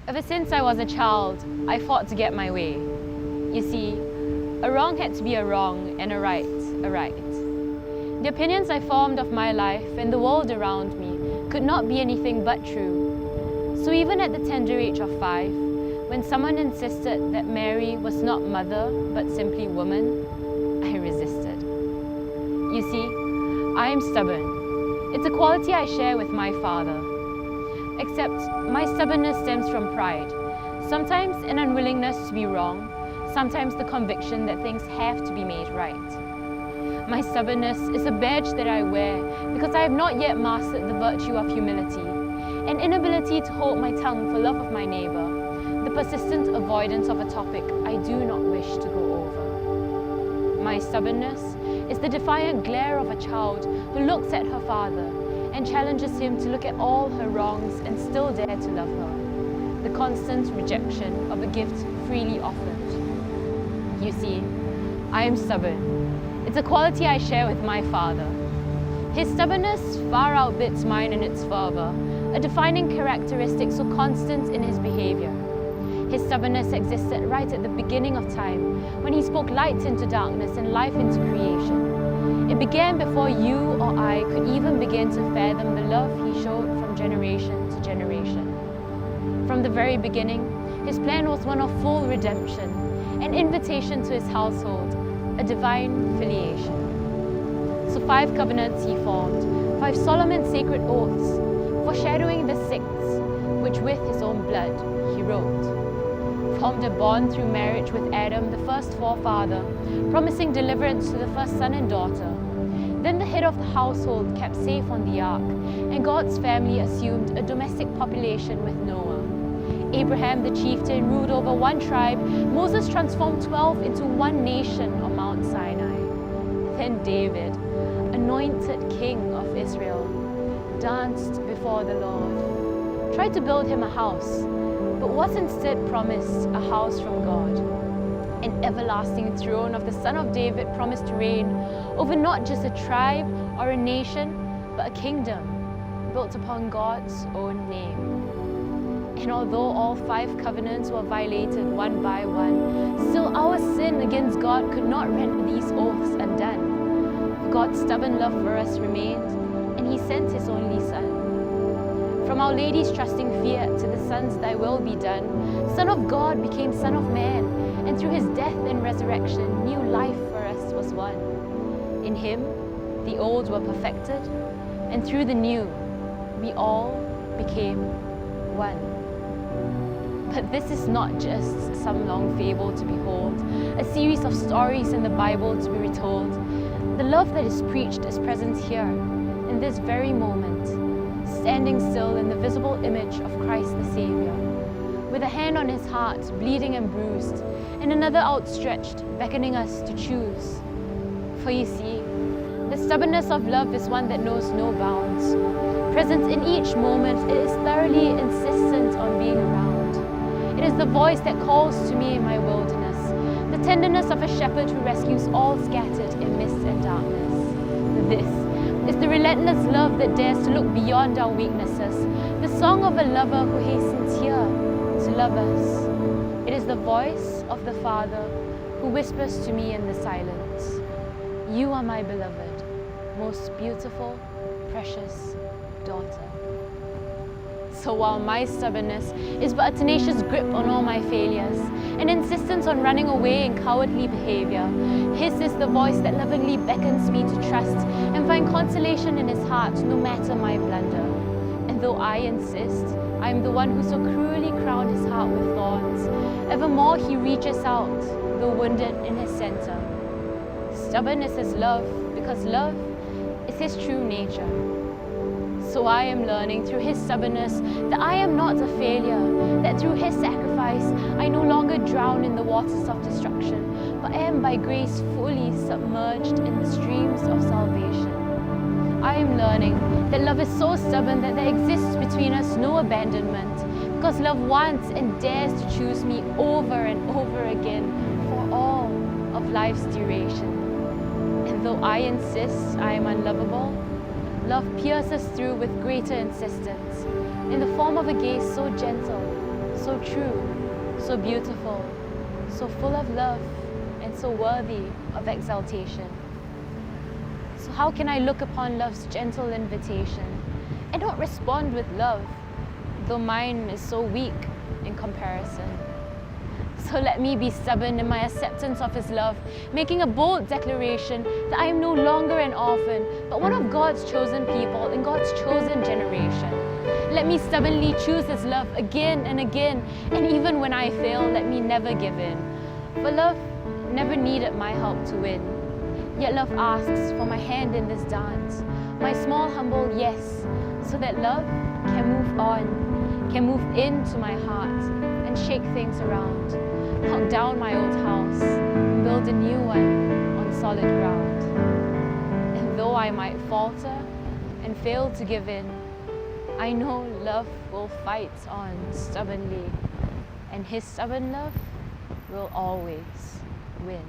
Ever since I was a child, I fought to get my way. You see, a wrong had to be a wrong and a right a right. The opinions I formed of my life and the world around me could not be anything but true. So even at the tender age of 5, when someone insisted that Mary was not mother but simply woman, I resisted. You see, I am stubborn. It's a quality I share with my father. Except my stubbornness stems from pride, sometimes an unwillingness to be wrong, sometimes the conviction that things have to be made right. My stubbornness is a badge that I wear because I have not yet mastered the virtue of humility, an inability to hold my tongue for love of my neighbor, the persistent avoidance of a topic I do not wish to go over. My stubbornness is the defiant glare of a child who looks at her father and challenges him to look at all her wrongs and still dare to love her. The constant rejection of a gift freely offered. You see, I am stubborn. It's a quality I share with my father. His stubbornness far outbids mine in its fervor, a defining characteristic so constant in his behavior. His stubbornness existed right at the beginning of time, when he spoke light into darkness and life into creation. It began before you or I could even begin to fathom the love he showed from generation to generation. From the very beginning, his plan was one of full redemption, an invitation to his household, a divine filiation. So 5 covenants he formed, 5 solemn and sacred oaths, foreshadowing the 6th, which with his own blood he wrote. Formed a bond through marriage with Adam, the first forefather, promising deliverance to the first son and daughter. Then the head of the household kept safe on the ark, and God's family assumed a domestic population with Noah. Abraham the chieftain ruled over 1 tribe. Moses transformed 12 into 1 nation on Mount Sinai. Then David, anointed king of Israel, danced before the Lord, tried to build him a house, but was instead promised a house from God. An everlasting throne of the Son of David promised to reign over not just a tribe or a nation, but a kingdom built upon God's own name. And although all 5 covenants were violated one by one, still our sin against God could not render these oaths undone. For God's stubborn love for us remained, and He sent His only Son. From Our Lady's trusting fiat to the Son's Thy will be done, Son of God became Son of Man, and through His death and resurrection, new life for us was won. In Him, the old were perfected, and through the new, we all became one. But this is not just some long fable to behold, a series of stories in the Bible to be retold. The love that is preached is present here, in this very moment, standing still in the visible image of Christ the Savior, with a hand on His heart, bleeding and bruised, and another outstretched, beckoning us to choose. For you see, the stubbornness of love is one that knows no bounds. Present in each moment, it is thoroughly insistent on being around. It is the voice that calls to me in my wilderness, the tenderness of a shepherd who rescues all scattered in mist and darkness. This is the relentless love that dares to look beyond our weaknesses, the song of a lover who hastens here to love us. It is the voice of the Father who whispers to me in the silence, "You are my beloved, most beautiful, precious daughter." So while my stubbornness is but a tenacious grip on all my failures, an insistence on running away in cowardly behavior, His is the voice that lovingly beckons me to trust and find consolation in His heart no matter my blunder. And though I insist I am the one who so cruelly crowned His heart with thorns, evermore He reaches out, though wounded in His center. Stubborn is His love, because love is His true nature. So I am learning through His stubbornness that I am not a failure, that through His sacrifice I no longer drown in the waters of destruction, but am by grace fully submerged in the streams of salvation. I am learning that love is so stubborn that there exists between us no abandonment, because love wants and dares to choose me over and over again for all of life's duration. And though I insist I am unlovable, love pierces through with greater insistence, in the form of a gaze so gentle, so true, so beautiful, so full of love, and so worthy of exaltation. So how can I look upon love's gentle invitation and not respond with love, though mine is so weak in comparison? So let me be stubborn in my acceptance of His love, making a bold declaration that I am no longer an orphan, but one of God's chosen people in God's chosen generation. Let me stubbornly choose His love again and again, and even when I fail, let me never give in. For love never needed my help to win, yet love asks for my hand in this dance, my small humble yes, so that love can move on, can move into my heart and shake things around, knock down my old house and build a new one on solid ground. And though I might falter and fail to give in, I know love will fight on stubbornly, and His stubborn love will always win.